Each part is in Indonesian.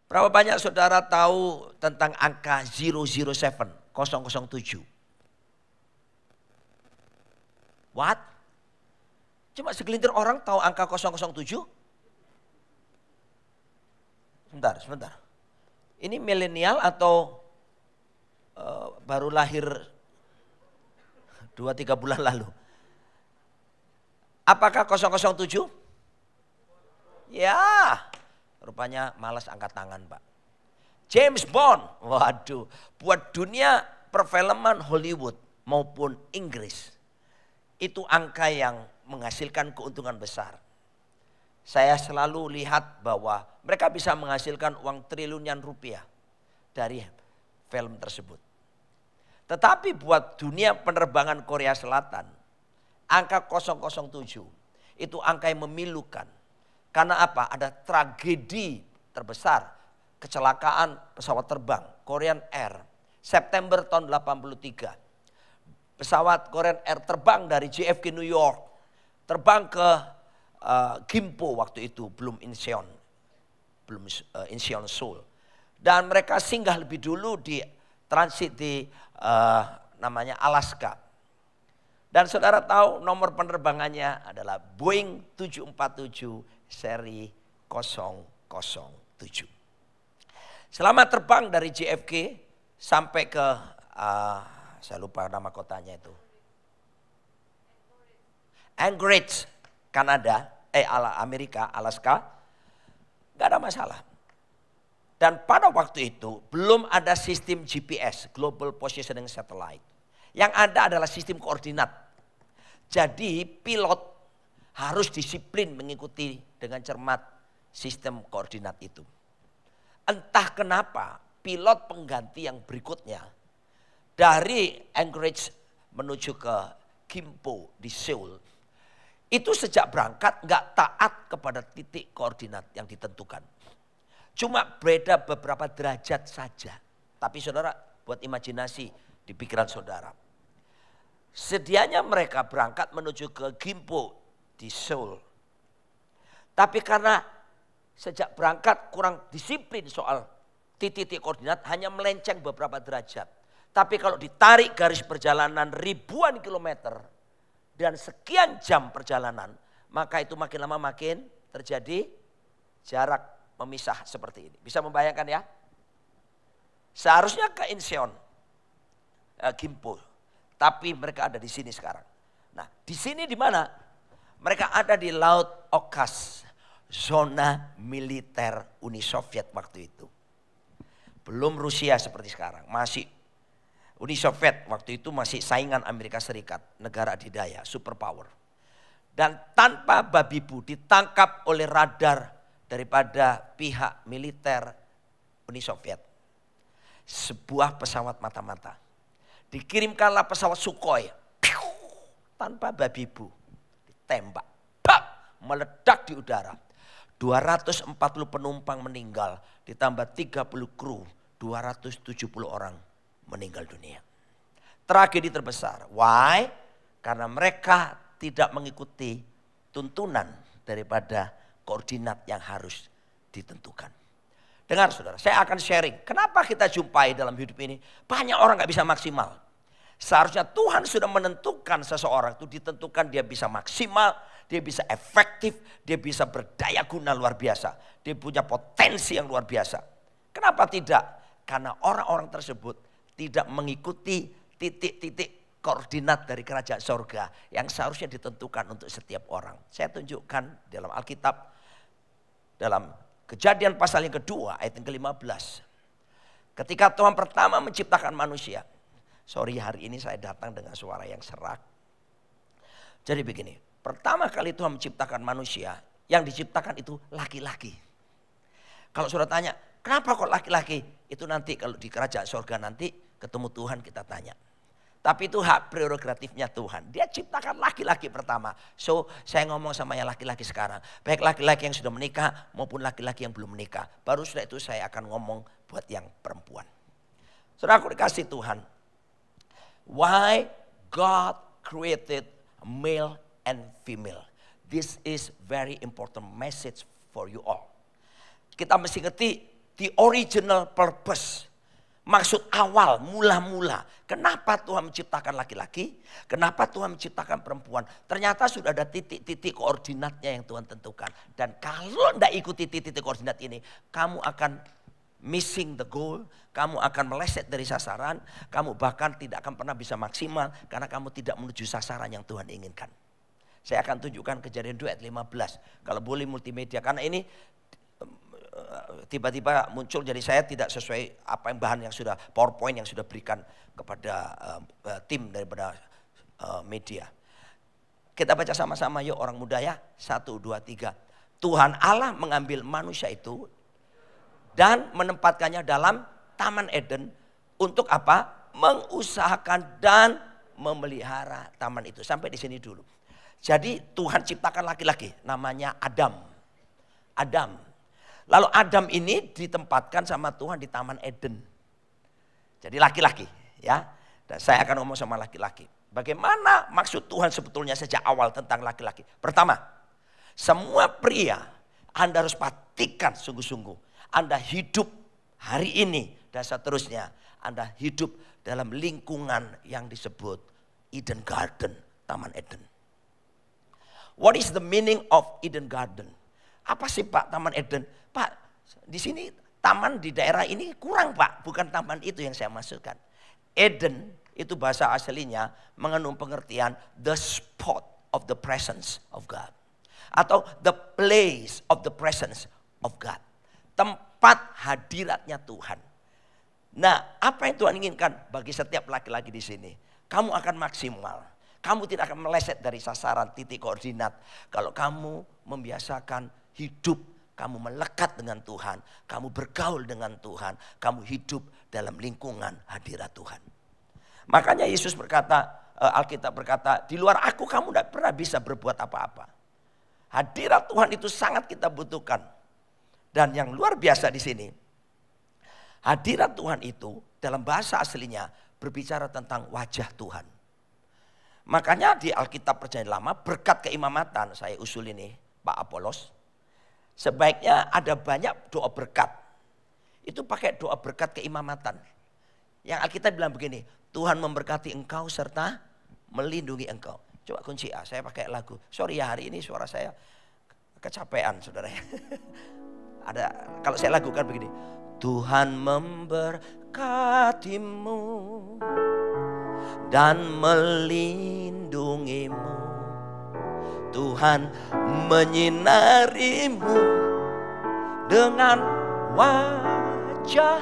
Berapa banyak saudara tahu tentang angka 007, 007? What? Cuma segelintir orang tahu angka 007? Sebentar. Ini milenial atau baru lahir 2-3 bulan lalu? Apakah 007? Ya, rupanya malas angkat tangan, Pak. James Bond, waduh, buat dunia perfilman Hollywood maupun Inggris, itu angka yang menghasilkan keuntungan besar. Saya selalu lihat bahwa mereka bisa menghasilkan uang triliunan rupiah dari film tersebut. Tetapi buat dunia penerbangan Korea Selatan, angka 007 itu angka yang memilukan. Karena apa? Ada tragedi terbesar, kecelakaan pesawat terbang Korean Air September tahun 83. Pesawat Korean Air terbang dari JFK New York, terbang ke Gimpo waktu itu, belum Incheon Seoul. Dan mereka singgah lebih dulu di transit di namanya Alaska. Dan saudara tahu nomor penerbangannya adalah Boeing 747 seri 007. Selama terbang dari JFK sampai ke saya lupa nama kotanya itu, Anchorage, Kanada, Amerika, Alaska, gak ada masalah. Dan pada waktu itu belum ada sistem GPS, Global Positioning Satellite. Yang ada adalah sistem koordinat. Jadi pilot harus disiplin mengikuti dengan cermat sistem koordinat itu. Entah kenapa pilot pengganti yang berikutnya dari Anchorage menuju ke Gimpo di Seoul, itu sejak berangkat nggak taat kepada titik koordinat yang ditentukan. Cuma beda beberapa derajat saja. Tapi saudara buat imajinasi di pikiran saudara. Sedianya mereka berangkat menuju ke Gimpo di Seoul. Tapi karena sejak berangkat kurang disiplin soal titik-titik koordinat, hanya melenceng beberapa derajat. Tapi kalau ditarik garis perjalanan ribuan kilometer dan sekian jam perjalanan, maka itu makin lama makin terjadi jarak memisah seperti ini. Bisa membayangkan ya? Seharusnya ke Incheon, Gimpo, tapi mereka ada di sini sekarang. Nah, di sini di mana? Mereka ada di Laut Okhotsk, zona militer Uni Soviet waktu itu. Belum Rusia seperti sekarang, masih Uni Soviet waktu itu masih saingan Amerika Serikat, negara adidaya, superpower. Dan tanpa babi bu ditangkap oleh radar daripada pihak militer Uni Soviet. Sebuah pesawat mata-mata. Dikirimkanlah pesawat Sukhoi. Tanpa babi bu. Ditembak. Meledak di udara. 240 penumpang meninggal. Ditambah 30 kru. 270 orang meninggal dunia. Tragedi terbesar. Why? Karena mereka tidak mengikuti tuntunan daripada koordinat yang harus ditentukan. Dengar saudara, saya akan sharing. Kenapa kita jumpai dalam hidup ini banyak orang gak bisa maksimal. Seharusnya Tuhan sudah menentukan seseorang itu ditentukan dia bisa maksimal, dia bisa efektif, dia bisa berdaya guna luar biasa. Dia punya potensi yang luar biasa. Kenapa tidak? Karena orang-orang tersebut tidak mengikuti titik-titik koordinat dari kerajaan sorga yang seharusnya ditentukan untuk setiap orang. Saya tunjukkan dalam Alkitab, dalam Kejadian pasal yang kedua ayat yang ke-15. Ketika Tuhan pertama menciptakan manusia. Sorry hari ini saya datang dengan suara yang serak. Jadi begini, pertama kali Tuhan menciptakan manusia, yang diciptakan itu laki-laki. Kalau saudara tanya, kenapa kok laki-laki? Itu nanti kalau di kerajaan sorga nanti ketemu Tuhan kita tanya. Tapi itu hak prerogatifnya Tuhan. Dia ciptakan laki-laki pertama. So saya ngomong sama yang laki-laki sekarang. Baik laki-laki yang sudah menikah maupun laki-laki yang belum menikah. Baru sudah itu saya akan ngomong buat yang perempuan. Saudara aku dikasih Tuhan. Why God created male and female. This is very important message for you all. Kita mesti ngerti the original purpose. Maksud awal, mula-mula. Kenapa Tuhan menciptakan laki-laki? Kenapa Tuhan menciptakan perempuan? Ternyata sudah ada titik-titik koordinatnya yang Tuhan tentukan. Dan kalau tidak ikuti titik-titik koordinat ini, kamu akan missing the goal. Kamu akan meleset dari sasaran. Kamu bahkan tidak akan pernah bisa maksimal. Karena kamu tidak menuju sasaran yang Tuhan inginkan. Saya akan tunjukkan Kejadian 2 ayat 15. Kalau boleh multimedia. Karena ini tiba-tiba muncul, jadi saya tidak sesuai apa yang bahan yang sudah PowerPoint yang sudah berikan kepada tim daripada media. Kita baca sama-sama yuk orang muda ya. 1, 2, 3. Tuhan Allah mengambil manusia itu dan menempatkannya dalam Taman Eden untuk apa? Mengusahakan dan memelihara taman itu. Sampai di sini dulu. Jadi Tuhan ciptakan laki-laki namanya Adam. Lalu Adam ini ditempatkan sama Tuhan di Taman Eden. Jadi laki-laki ya. Dan saya akan ngomong sama laki-laki. Bagaimana maksud Tuhan sebetulnya sejak awal tentang laki-laki. Pertama, semua pria Anda harus pastikan sungguh-sungguh. Anda hidup hari ini dan seterusnya. Anda hidup dalam lingkungan yang disebut Eden Garden, Taman Eden. What is the meaning of Eden Garden? Apa sih Pak Taman Eden? Pak, di sini taman di daerah ini kurang Pak. Bukan taman itu yang saya maksudkan. Eden itu bahasa aslinya mengandung pengertian the spot of the presence of God. Atau the place of the presence of God. Tempat hadiratnya Tuhan. Nah, apa yang Tuhan inginkan bagi setiap laki-laki di sini? Kamu akan maksimal. Kamu tidak akan meleset dari sasaran titik koordinat. Kalau kamu membiasakan hidup, kamu melekat dengan Tuhan, kamu bergaul dengan Tuhan, kamu hidup dalam lingkungan hadirat Tuhan. Makanya Yesus berkata, Alkitab berkata, di luar aku kamu tidak pernah bisa berbuat apa-apa. Hadirat Tuhan itu sangat kita butuhkan. Dan yang luar biasa di sini, hadirat Tuhan itu dalam bahasa aslinya berbicara tentang wajah Tuhan. Makanya di Alkitab Perjanjian Lama berkat keimamatan, saya usul ini Pak Apolos. Sebaiknya ada banyak doa berkat. Itu pakai doa berkat keimamatan. Yang Alkitab bilang begini, Tuhan memberkati engkau serta melindungi engkau. Coba kunci A, saya pakai lagu. Sorry ya hari ini suara saya kecapean saudara. Kalau saya lakukan begini. Tuhan memberkatimu dan melindungimu. Tuhan menyinarimu dengan wajahnya,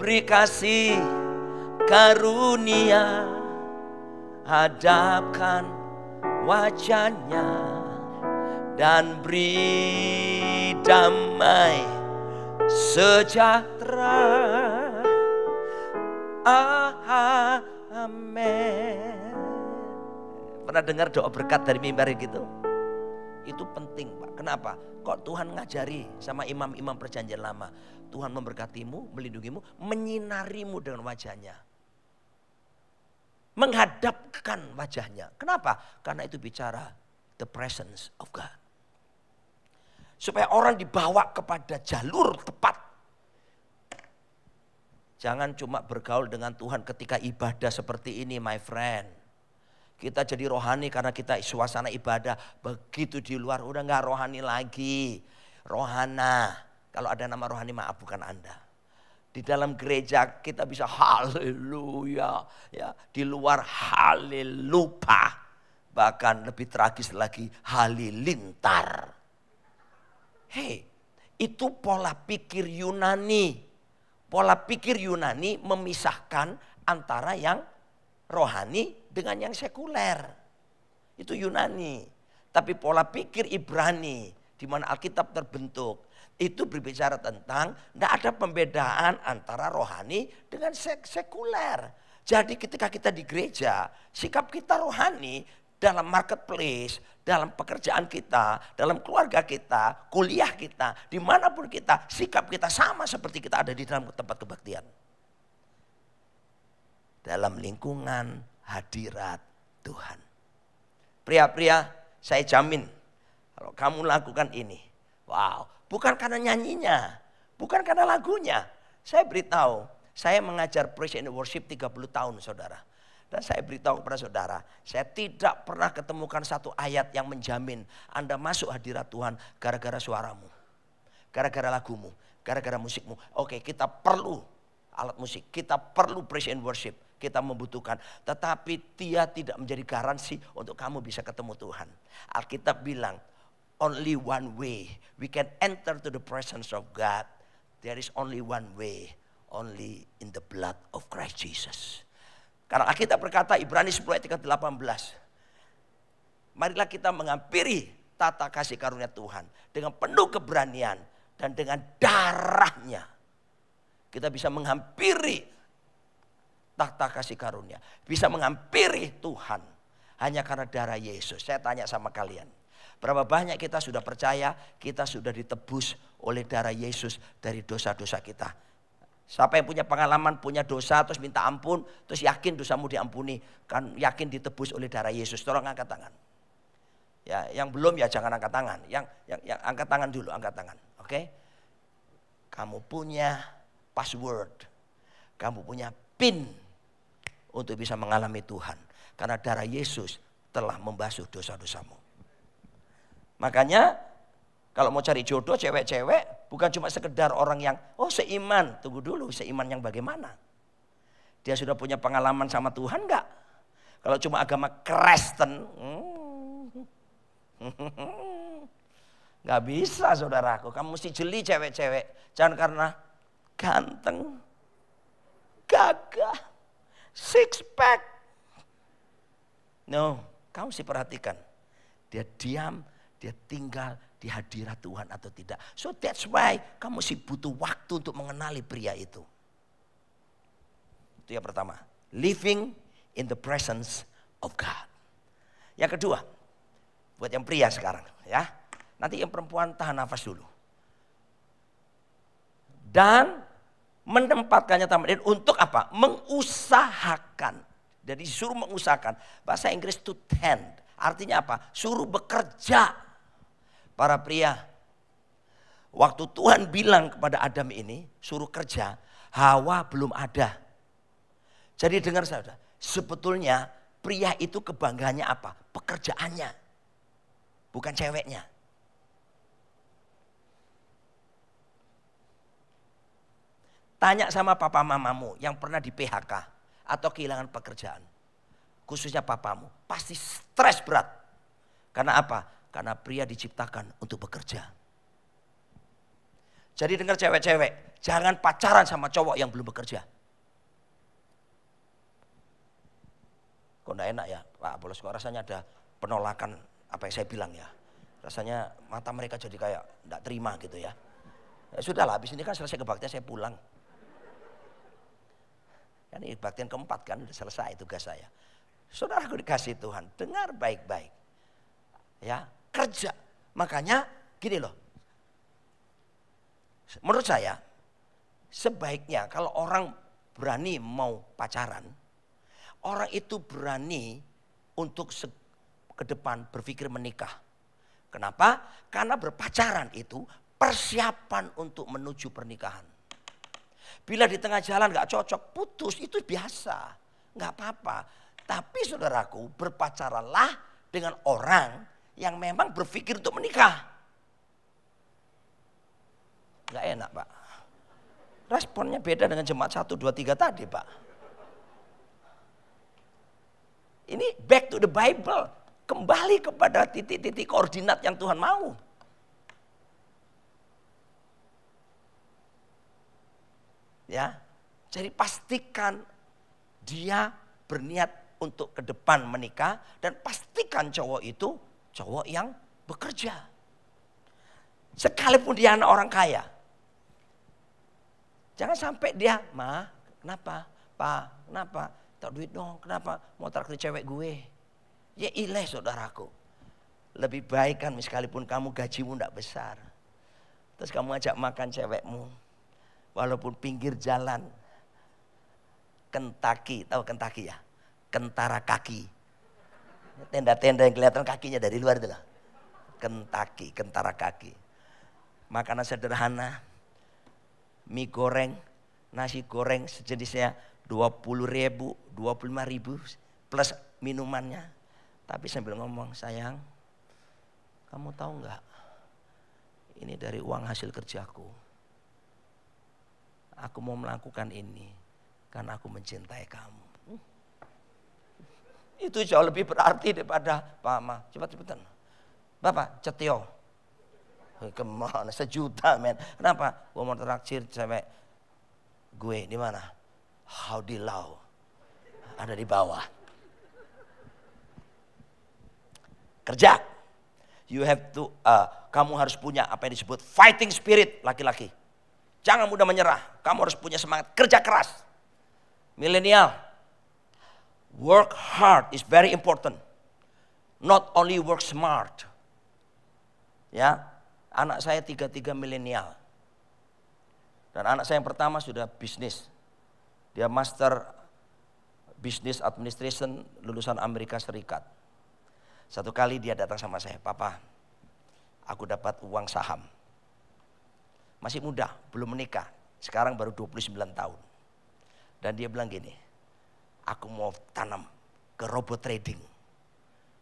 beri kasih karunia, hadapkan wajahnya dan beri damai sejahtera. Amin. Pernah dengar doa berkat dari mimbar gitu? Itu penting Pak. Kenapa? Kok Tuhan ngajari sama imam-imam Perjanjian Lama. Tuhan memberkatimu, melindungimu, menyinarimu dengan wajahnya. Menghadapkan wajahnya. Kenapa? Karena itu bicara the presence of God. Supaya orang dibawa kepada jalur tepat. Jangan cuma bergaul dengan Tuhan ketika ibadah seperti ini my friend. Kita jadi rohani karena kita suasana ibadah. Begitu di luar udah gak rohani lagi. Rohana. Kalau ada nama rohani maaf bukan Anda. Di dalam gereja kita bisa haleluya. Ya, di luar halelupa. Bahkan lebih tragis lagi halilintar. Hei, itu pola pikir Yunani. Pola pikir Yunani memisahkan antara yang rohani dengan yang sekuler. Itu Yunani. Tapi pola pikir Ibrani di mana Alkitab terbentuk itu berbicara tentang tidak ada pembedaan antara rohani dengan sekuler. Jadi ketika kita di gereja, sikap kita rohani dalam marketplace, dalam pekerjaan kita, dalam keluarga kita, kuliah kita, dimanapun kita, sikap kita sama seperti kita ada di dalam tempat kebaktian. Dalam lingkungan hadirat Tuhan. Pria-pria, saya jamin kalau kamu lakukan ini, wow, bukan karena nyanyinya, bukan karena lagunya. Saya beritahu, saya mengajar praise and worship 30 tahun saudara. Dan saya beritahu kepada saudara, saya tidak pernah ketemukan satu ayat yang menjamin Anda masuk hadirat Tuhan gara-gara suaramu, gara-gara lagumu, gara-gara musikmu. Oke, kita perlu alat musik, kita perlu praise and worship, kita membutuhkan. Tetapi dia tidak menjadi garansi untuk kamu bisa ketemu Tuhan. Alkitab bilang, only one way we can enter to the presence of God. There is only one way, only in the blood of Christ Jesus. Karena Alkitab berkata, Ibrani 10 ayat 18, marilah kita menghampiri tata kasih karunia Tuhan dengan penuh keberanian dan dengan darahnya. Kita bisa menghampiri tahta kasih karunia, bisa menghampiri Tuhan hanya karena darah Yesus. Saya tanya sama kalian, berapa banyak kita sudah percaya kita sudah ditebus oleh darah Yesus dari dosa-dosa kita? Siapa yang punya pengalaman, punya dosa terus minta ampun, terus yakin dosamu diampuni, kan yakin ditebus oleh darah Yesus? Tolong angkat tangan. Ya, yang belum ya jangan angkat tangan. Yang angkat tangan dulu, angkat tangan. Oke? Kamu punya password, kamu punya PIN untuk bisa mengalami Tuhan. Karena darah Yesus telah membasuh dosa-dosamu. Makanya kalau mau cari jodoh cewek-cewek bukan cuma sekedar orang yang seiman. Tunggu dulu, seiman yang bagaimana? Dia sudah punya pengalaman sama Tuhan enggak? Kalau cuma agama Kristen, nggak bisa saudaraku. Kamu mesti jeli cewek-cewek. Jangan karena ganteng, gagah, six pack. No, kamu mesti perhatikan. Dia diam, dia tinggal di hadirat Tuhan atau tidak. So that's why kamu mesti butuh waktu untuk mengenali pria itu. Itu yang pertama. Living in the presence of God. Yang kedua, buat yang pria sekarang ya. Nanti yang perempuan tahan nafas dulu. Dan menempatkannya taman untuk apa? Mengusahakan. Jadi suruh mengusahakan. Bahasa Inggris to tend. Artinya apa? Suruh bekerja. Para pria. Waktu Tuhan bilang kepada Adam ini suruh kerja. Hawa belum ada. Jadi dengar saudara. Sebetulnya pria itu kebanggaannya apa? Pekerjaannya. Bukan ceweknya. Tanya sama papa mamamu yang pernah di PHK atau kehilangan pekerjaan. Khususnya papamu. Pasti stres berat. Karena apa? Karena pria diciptakan untuk bekerja. Jadi dengar cewek-cewek. Jangan pacaran sama cowok yang belum bekerja. Kok enggak enak ya Pak Apolos? Kok rasanya ada penolakan apa yang saya bilang ya. Rasanya mata mereka jadi kayak enggak terima gitu ya. Ya sudahlah, habis ini kan selesai kebaktian saya pulang. Ini kebaktian keempat kan, udah selesai tugas saya. Saudaraku dikasih Tuhan, dengar baik-baik. Ya, kerja. Makanya gini loh. Menurut saya, sebaiknya kalau orang berani mau pacaran, orang itu berani untuk ke depan berpikir menikah. Kenapa? Karena berpacaran itu persiapan untuk menuju pernikahan. Bila di tengah jalan gak cocok, putus, itu biasa. Gak apa-apa. Tapi saudaraku, berpacaranlah dengan orang yang memang berpikir untuk menikah. Gak enak Pak. Responnya beda dengan jemaat 1, 2, 3 tadi Pak. Ini back to the Bible. Kembali kepada titik-titik koordinat yang Tuhan mau. Ya, jadi pastikan dia berniat untuk ke depan menikah dan pastikan cowok itu cowok yang bekerja. Sekalipun dia anak orang kaya. Jangan sampai dia, "Ma, kenapa? Pa, kenapa? Tak duit dong, kenapa? Mau traktir cewek gue." Ya ilah saudaraku. Lebih baik kan sekalipun kamu gajimu enggak besar. Terus kamu ajak makan cewekmu. Walaupun pinggir jalan, Kentucky, tahu Kentucky ya? Kentara kaki. Tenda-tenda yang kelihatan kakinya dari luar itu lah. Kentaki, kentara kaki. Makanan sederhana, mie goreng, nasi goreng sejenisnya 20.000, 25.000 plus minumannya. Tapi sambil ngomong, sayang, kamu tahu nggak? Ini dari uang hasil kerjaku. Aku mau melakukan ini karena aku mencintai kamu. Itu jauh lebih berarti daripada Pak Ma, cepat-cepatan. Bapak, Cetio. Kemana? 1 juta men. Kenapa? Gue mau traktir cewek gue di mana? Howdy Lau. Ada di bawah. Kerja. You have to, kamu harus punya apa yang disebut fighting spirit laki-laki. Jangan mudah menyerah. Kamu harus punya semangat kerja keras. Milenial. Work hard is very important. Not only work smart. Ya. Anak saya 3 milenial. Dan anak saya yang pertama sudah bisnis. Dia master business administration lulusan Amerika Serikat. Satu kali dia datang sama saya, Papa, aku dapat uang saham. Masih muda, belum menikah. Sekarang baru 29 tahun. Dan dia bilang gini, aku mau tanam ke robot trading.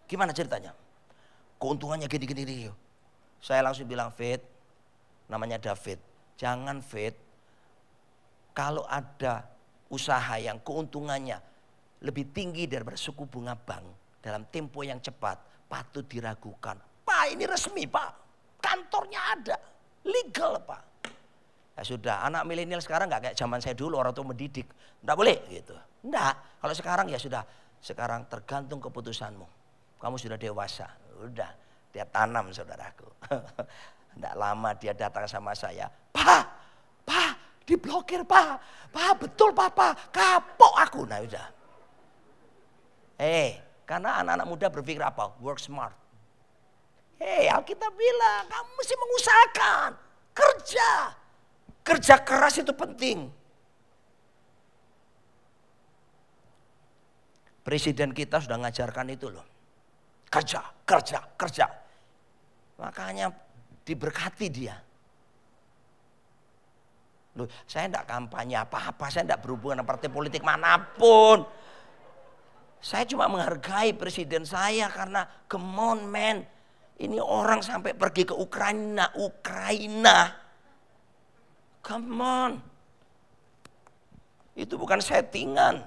Gimana ceritanya? Keuntungannya gini-gini. Saya langsung bilang, Fit, namanya David, jangan Fit, kalau ada usaha yang keuntungannya lebih tinggi daripada suku bunga bank dalam tempo yang cepat, patut diragukan. Pak, ini resmi Pak, kantornya ada, legal Pak. Ya sudah, anak milenial sekarang nggak kayak zaman saya dulu, orang tua mendidik, nggak boleh gitu. Nggak, kalau sekarang ya sudah, sekarang tergantung keputusanmu. Kamu sudah dewasa, udah. Dia tanam saudaraku. Tidak lama dia datang sama saya. Pak, diblokir Pak. Pak, betul Papa, kapok aku. Nah udah. Karena anak-anak muda berpikir apa? Work smart. Alkitab bilang, kamu mesti mengusahakan. Kerja. Kerja keras itu penting. Presiden kita sudah ngajarkan itu loh. Kerja. Makanya diberkati dia. Loh, saya tidak kampanye apa-apa, saya tidak berhubungan dengan partai politik manapun. Saya cuma menghargai presiden saya karena come on man. Ini orang sampai pergi ke Ukraina. Come on. Itu bukan settingan.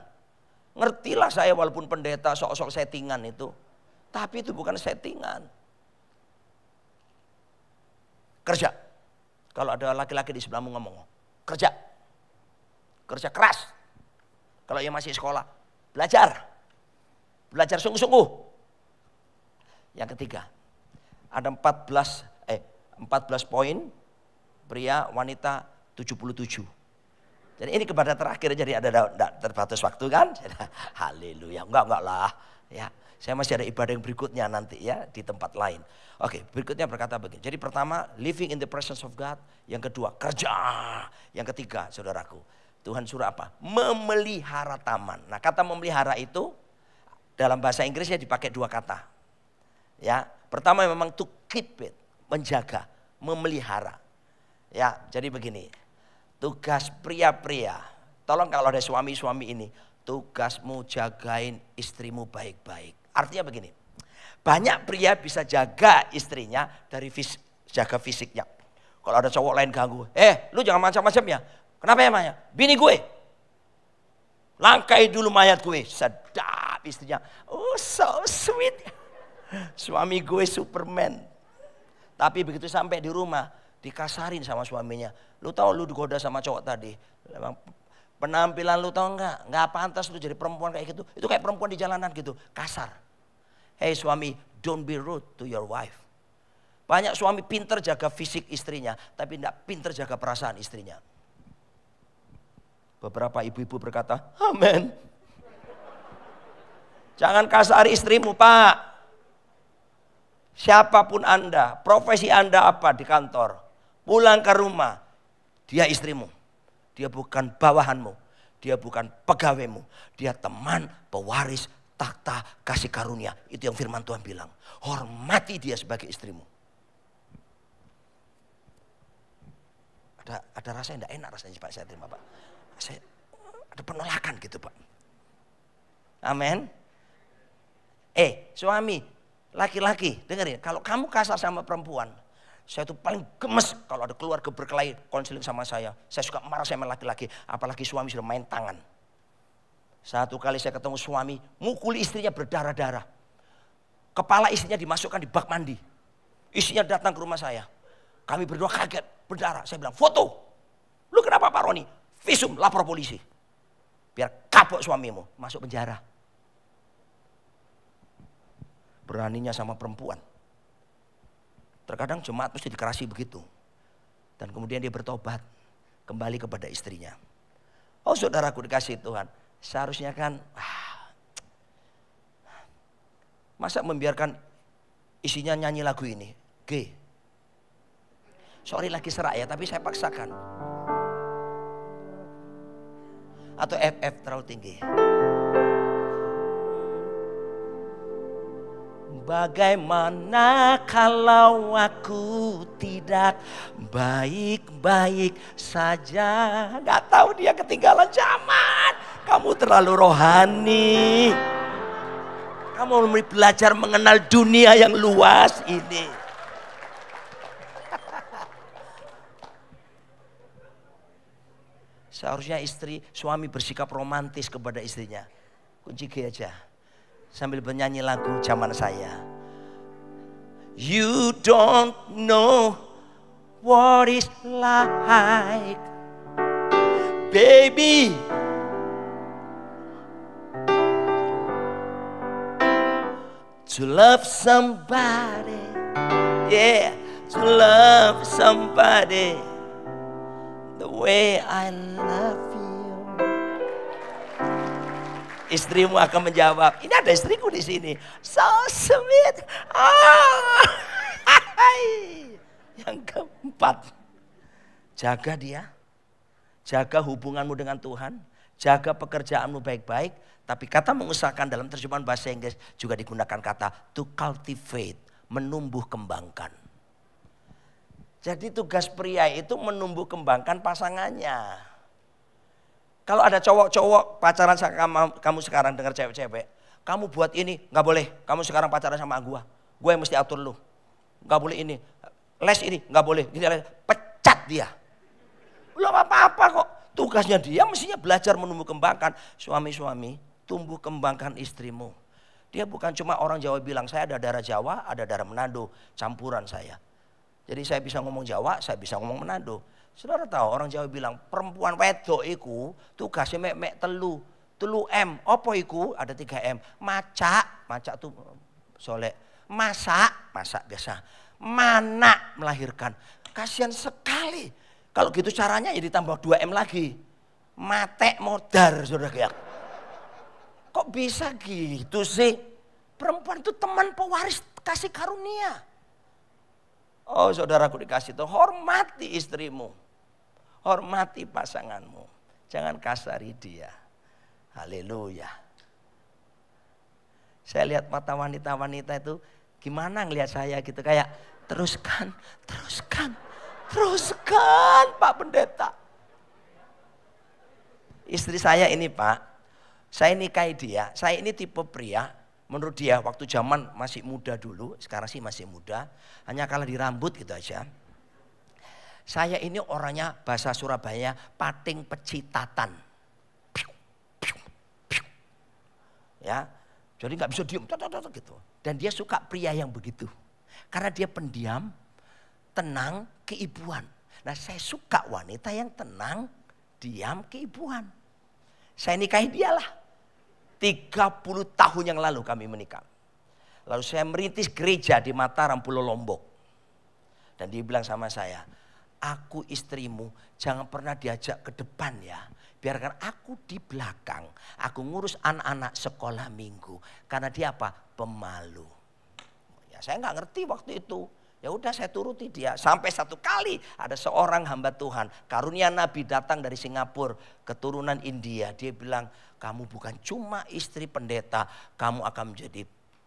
Ngertilah saya walaupun pendeta sok-sok settingan itu. Tapi itu bukan settingan. Kerja. Kalau ada laki-laki di sebelahmu ngomong, kerja. Kerja keras. Kalau yang masih sekolah, belajar. Belajar sungguh-sungguh. Yang ketiga, ada 14 poin, pria, wanita 77. Jadi ini kepada terakhir, jadi ada terbatas waktu kan? Haleluya, enggak lah. Ya, saya masih ada ibadah yang berikutnya nanti ya di tempat lain. Oke, berikutnya berkata begini. Jadi pertama, living in the presence of God. Yang kedua, kerja. Yang ketiga, saudaraku, Tuhan suruh apa? Memelihara taman. Nah, kata memelihara itu dalam bahasa Inggrisnya dipakai 2 kata. Ya, pertama memang to keep it, menjaga, memelihara. Ya, jadi begini. Tugas pria-pria. Tolong kalau ada suami-suami ini, tugasmu jagain istrimu baik-baik. Artinya begini. Banyak pria bisa jaga istrinya dari jaga fisiknya. Kalau ada cowok lain ganggu, lu jangan macam-macam ya. Kenapa ya Maya? Bini gue. Langkai dulu mayat gue. Sedap istrinya. Oh so sweet. Suami gue Superman. Tapi begitu sampai di rumah, dikasarin sama suaminya. Lu tahu lu digoda sama cowok tadi. Penampilan lu tahu nggak pantas lu jadi perempuan kayak gitu. Itu kayak perempuan di jalanan gitu, kasar. Hey suami, don't be rude to your wife. Banyak suami pinter jaga fisik istrinya, tapi tidak pinter jaga perasaan istrinya. Beberapa ibu-ibu berkata, amen. Jangan kasari istrimu Pak. Siapapun Anda, profesi Anda apa di kantor, pulang ke rumah, dia istrimu. Dia bukan bawahanmu, dia bukan pegawaimu, dia teman, pewaris, takhta kasih karunia. Itu yang firman Tuhan bilang. Hormati dia sebagai istrimu. Ada rasa yang tidak enak rasanya Pak, saya terima Pak. Ada penolakan gitu Pak. Amin. Suami, laki-laki, dengerin. Kalau kamu kasar sama perempuan, saya tuh paling gemes kalau ada keluarga berkelahi konseling sama saya. Saya suka marah sama laki-laki, apalagi suami sudah main tangan. Satu kali saya ketemu suami, mukuli istrinya berdarah-darah. Kepala istrinya dimasukkan di bak mandi. Istrinya datang ke rumah saya. Kami berdua kaget, berdarah. Saya bilang, foto. Lu kenapa Pak Roni? Visum, lapor polisi. Biar kapok suamimu, masuk penjara. Beraninya sama perempuan. Terkadang jemaat mesti dikerasi begitu. Dan kemudian dia bertobat. Kembali kepada istrinya. Oh saudaraku dikasih Tuhan. Seharusnya kan. Masa membiarkan isinya nyanyi lagu ini. G. Sorry lagi serak ya. Tapi saya paksakan. Atau FF terlalu tinggi. Bagaimana kalau aku tidak baik-baik saja? Gak tahu dia ketinggalan zaman. Kamu terlalu rohani. Kamu mau belajar mengenal dunia yang luas ini. Seharusnya suami bersikap romantis kepada istrinya. Kunci G aja. Sambil bernyanyi lagu zaman saya. You don't know what it's like, baby. To love somebody, yeah, to love somebody the way I love you. Istrimu akan menjawab, ini ada istriku di sini. So sweet. Yang keempat, jaga dia. Jaga hubunganmu dengan Tuhan. Jaga pekerjaanmu baik-baik. Tapi kata mengusahakan dalam terjemahan bahasa Inggris juga digunakan kata to cultivate. Menumbuh kembangkan. Jadi tugas pria itu menumbuh kembangkan pasangannya. Kalau ada cowok-cowok pacaran sama kamu sekarang, dengar cewek-cewek. Kamu buat ini, gak boleh. Kamu sekarang pacaran sama gua. Gue yang mesti atur lu. Gak boleh ini. Les ini, gak boleh. Ini les. Pecat dia. Belum apa-apa kok. Tugasnya dia mestinya belajar menumbuh kembangkan. Suami-suami, tumbuh kembangkan istrimu. Dia bukan cuma orang Jawa bilang, saya ada darah Jawa, ada darah Manado. Campuran saya. Jadi saya bisa ngomong Jawa, saya bisa ngomong Manado. Saudara tahu orang Jawa bilang perempuan wedok iku tugasnya mek telu M. Apa iku? Ada 3 M. Macak tuh solek. Masak biasa. Mana melahirkan. Kasihan sekali. Kalau gitu caranya ya ditambah 2 M lagi. Matek modar saudara kayak. Kok bisa gitu sih? Perempuan itu teman pewaris kasih karunia. Oh saudaraku dikasih tuh, hormati istrimu. Hormati pasanganmu. Jangan kasari dia. Haleluya. Saya lihat mata wanita-wanita itu gimana ngelihat saya gitu. Kayak teruskan Pak Pendeta. Istri saya ini Pak, saya nikahi dia. Saya ini tipe pria, menurut dia waktu zaman masih muda dulu. Sekarang sih masih muda. Hanya kalah di rambut gitu aja. Saya ini orangnya bahasa Surabaya pating pecitatan. Ya, jadi nggak bisa diem gitu. Dan dia suka pria yang begitu. Karena dia pendiam, tenang, keibuan. Nah saya suka wanita yang tenang, diam, keibuan. Saya nikahi dialah. 30 tahun yang lalu kami menikah. Lalu saya merintis gereja di Mataram, Pulau Lombok. Dan dia bilang sama saya, aku istrimu jangan pernah diajak ke depan ya. Biarkan aku di belakang. Aku ngurus anak-anak sekolah minggu. Karena dia apa? Pemalu. Ya, saya nggak ngerti waktu itu. Ya udah saya turuti dia. Sampai satu kali ada seorang hamba Tuhan, karunia Nabi datang dari Singapura, keturunan India. Dia bilang, kamu bukan cuma istri pendeta, kamu akan menjadi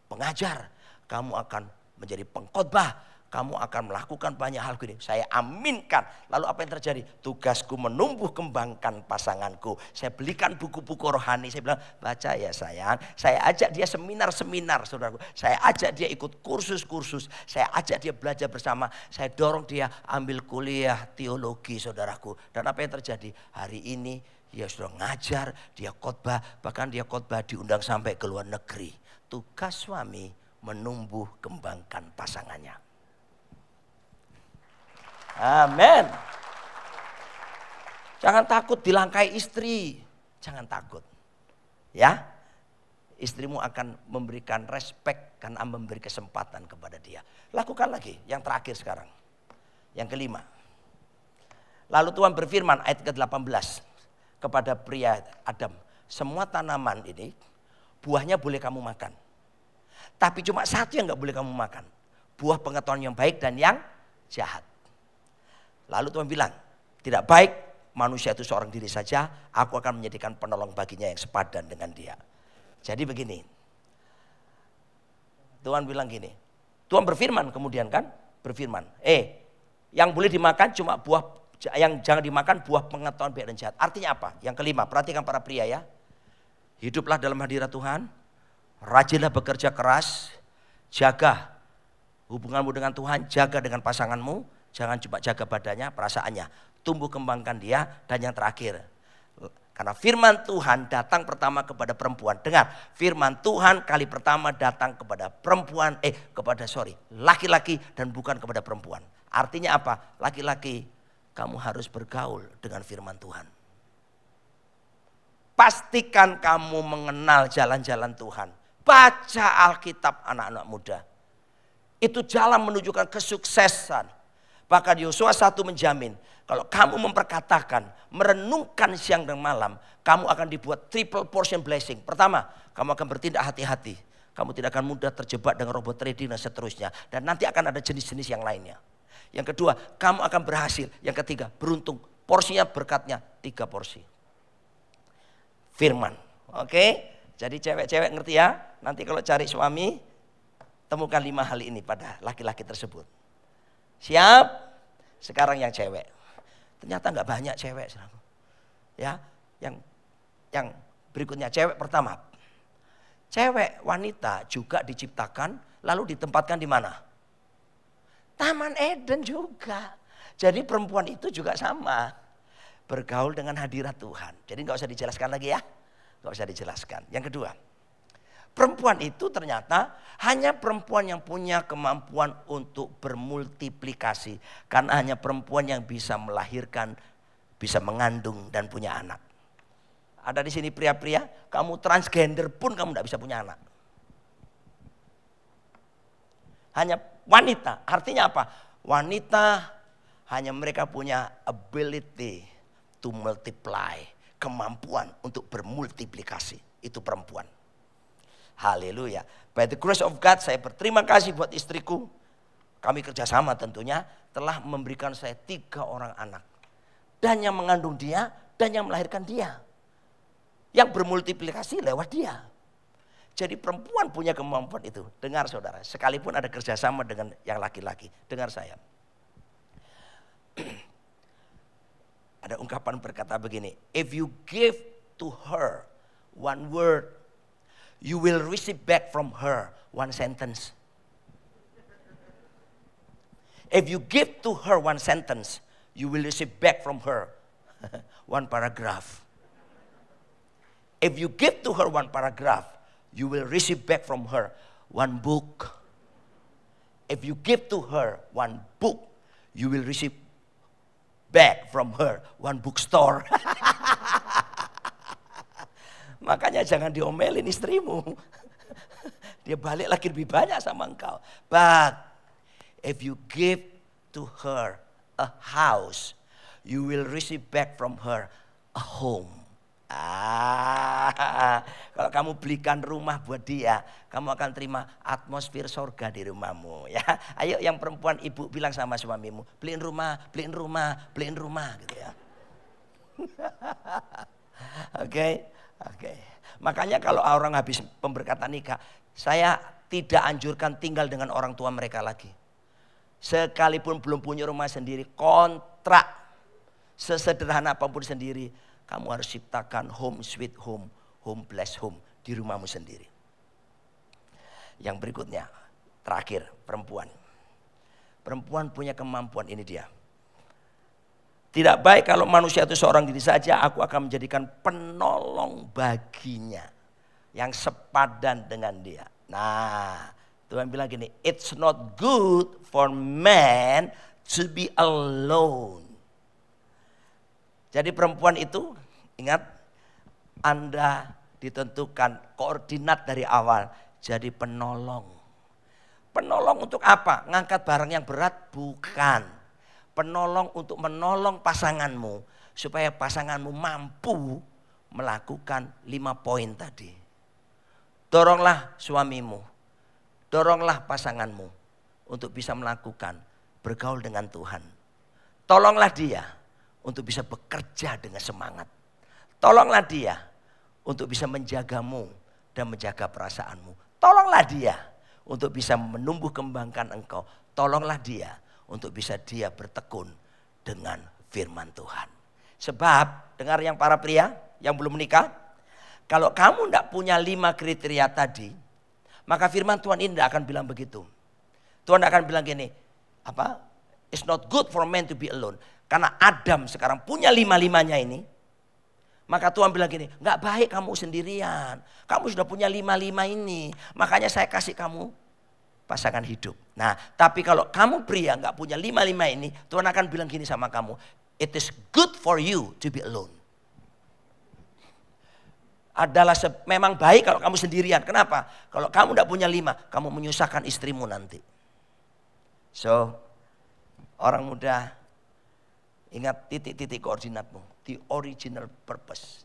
pengajar, kamu akan menjadi pengkhotbah, kamu akan melakukan banyak hal gini. Saya aminkan. Lalu apa yang terjadi? Tugasku menumbuh kembangkan pasanganku. Saya belikan buku-buku rohani. Saya bilang, baca ya sayang. Saya ajak dia seminar-seminar, saudaraku. Saya ajak dia ikut kursus-kursus. Saya ajak dia belajar bersama. Saya dorong dia ambil kuliah teologi, saudaraku. Dan apa yang terjadi? Hari ini dia sudah ngajar, dia khotbah. Bahkan dia khotbah diundang sampai ke luar negeri. Tugas suami menumbuh kembangkan pasangannya. Amin. Jangan takut dilangkai istri. Jangan takut. Ya. Istrimu akan memberikan respek karena memberi kesempatan kepada dia. Lakukan lagi. Yang terakhir sekarang. Yang kelima. Lalu Tuhan berfirman ayat ke-18 kepada pria Adam. Semua tanaman ini buahnya boleh kamu makan. Tapi cuma satu yang gak boleh kamu makan. Buah pengetahuan yang baik dan yang jahat. Lalu Tuhan bilang, tidak baik manusia itu seorang diri saja, aku akan menjadikan penolong baginya yang sepadan dengan dia. Jadi begini, Tuhan bilang gini, Tuhan berfirman kemudian kan, berfirman, yang boleh dimakan cuma buah, yang jangan dimakan buah pengetahuan baik dan jahat. Artinya apa? Yang kelima, perhatikan para pria ya, hiduplah dalam hadirat Tuhan, rajinlah bekerja keras, jaga hubunganmu dengan Tuhan, jaga dengan pasanganmu. Jangan cuma jaga badannya, perasaannya. Tumbuh kembangkan dia. Dan yang terakhir, karena firman Tuhan datang pertama kepada perempuan. Dengar, firman Tuhan kali pertama datang kepada perempuan, laki-laki dan bukan kepada perempuan. Artinya apa? Laki-laki, kamu harus bergaul dengan firman Tuhan. Pastikan kamu mengenal jalan-jalan Tuhan. Baca Alkitab anak-anak muda. Itu jalan menunjukkan kesuksesan. Bahkan Yosua 1 menjamin, kalau kamu memperkatakan, merenungkan siang dan malam, kamu akan dibuat triple portion blessing. Pertama, kamu akan bertindak hati-hati. Kamu tidak akan mudah terjebak dengan robot trading dan seterusnya. Dan nanti akan ada jenis-jenis yang lainnya. Yang kedua, kamu akan berhasil. Yang ketiga, beruntung. Porsinya berkatnya 3 porsi. Firman. Oke? Jadi cewek-cewek ngerti ya? Nanti kalau cari suami, temukan 5 hal ini pada laki-laki tersebut. Siap? Sekarang yang cewek. Ternyata nggak banyak cewek. Ya, yang berikutnya cewek pertama. Cewek wanita juga diciptakan lalu ditempatkan di mana? Taman Eden juga. Jadi perempuan itu juga sama. Bergaul dengan hadirat Tuhan. Jadi nggak usah dijelaskan lagi ya. Nggak usah dijelaskan. Yang kedua. Perempuan itu ternyata hanya perempuan yang punya kemampuan untuk bermultiplikasi. Karena hanya perempuan yang bisa melahirkan, bisa mengandung dan punya anak. Ada di sini pria-pria, kamu transgender pun kamu tidak bisa punya anak. Hanya wanita, artinya apa? Wanita hanya mereka punya ability to multiply. Kemampuan untuk bermultiplikasi, itu perempuan. Haleluya. By the grace of God, saya berterima kasih buat istriku. Kami kerjasama tentunya telah memberikan saya 3 orang anak. Dan yang mengandung dia dan yang melahirkan dia. Yang bermultiplikasi lewat dia. Jadi perempuan punya kemampuan itu. Dengar saudara, sekalipun ada kerjasama dengan yang laki-laki. Dengar saya. Ada ungkapan berkata begini. If you give to her 1 word, you will receive back from her 1 sentence. If you give to her 1 sentence, you will receive back from her 1 paragraph. If you give to her 1 paragraph, you will receive back from her 1 book. If you give to her 1 book, you will receive back from her 1 bookstore. Makanya jangan diomelin istrimu. Dia balik lagi lebih banyak sama engkau. But if you give to her a house, you will receive back from her a home. Kalau kamu belikan rumah buat dia, kamu akan terima atmosfer surga di rumahmu. Ya, ayo yang perempuan ibu bilang sama suamimu, beliin rumah, beliin rumah, beliin rumah, gitu ya. Oke. Makanya kalau orang habis pemberkatan nikah, saya tidak anjurkan tinggal dengan orang tua mereka lagi. Sekalipun belum punya rumah sendiri, kontrak sesederhana apapun sendiri, kamu harus ciptakan home sweet home, home blessed home di rumahmu sendiri. Yang berikutnya, terakhir, perempuan. Perempuan punya kemampuan, ini dia. Tidak baik kalau manusia itu seorang diri saja, aku akan menjadikan penolong baginya yang sepadan dengan dia. Nah, Tuhan bilang gini, it's not good for man to be alone. Jadi perempuan itu, ingat, Anda ditentukan koordinat dari awal jadi penolong. Penolong untuk apa? Ngangkat barang yang berat? Bukan. Penolong untuk menolong pasanganmu supaya pasanganmu mampu melakukan 5 poin tadi. Doronglah suamimu, doronglah pasanganmu untuk bisa melakukan bergaul dengan Tuhan. Tolonglah dia untuk bisa bekerja dengan semangat. Tolonglah dia untuk bisa menjagamu dan menjaga perasaanmu. Tolonglah dia untuk bisa menumbuh kembangkan engkau. Tolonglah dia untuk bisa dia bertekun dengan firman Tuhan. Sebab, dengar yang para pria yang belum menikah, kalau kamu tidak punya 5 kriteria tadi, maka firman Tuhan ini tidak akan bilang begitu. Tuhan akan bilang gini, it's not good for man to be alone. Karena Adam sekarang punya 5-5-nya ini. Maka Tuhan bilang gini, gak baik kamu sendirian. Kamu sudah punya 5-5 ini. Makanya saya kasih kamu pasangan hidup. Nah, tapi kalau kamu pria gak punya 5-5 ini, Tuhan akan bilang gini sama kamu, it is good for you to be alone. Adalah memang baik kalau kamu sendirian. Kenapa? Kalau kamu gak punya 5, kamu menyusahkan istrimu nanti. So, orang muda, ingat titik-titik koordinatmu, the original purpose.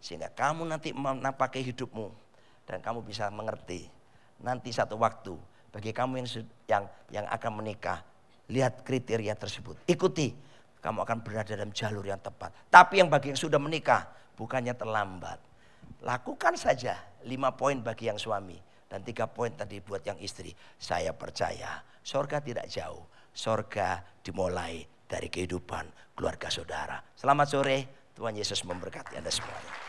Sehingga kamu nanti menapaki hidupmu dan kamu bisa mengerti. Nanti satu waktu bagi kamu yang akan menikah, lihat kriteria tersebut. Ikuti, kamu akan berada dalam jalur yang tepat. Tapi yang bagi yang sudah menikah, bukannya terlambat. Lakukan saja 5 poin bagi yang suami dan 3 poin tadi buat yang istri. Saya percaya, sorga tidak jauh. Sorga dimulai dari kehidupan keluarga saudara. Selamat sore, Tuhan Yesus memberkati Anda semuanya.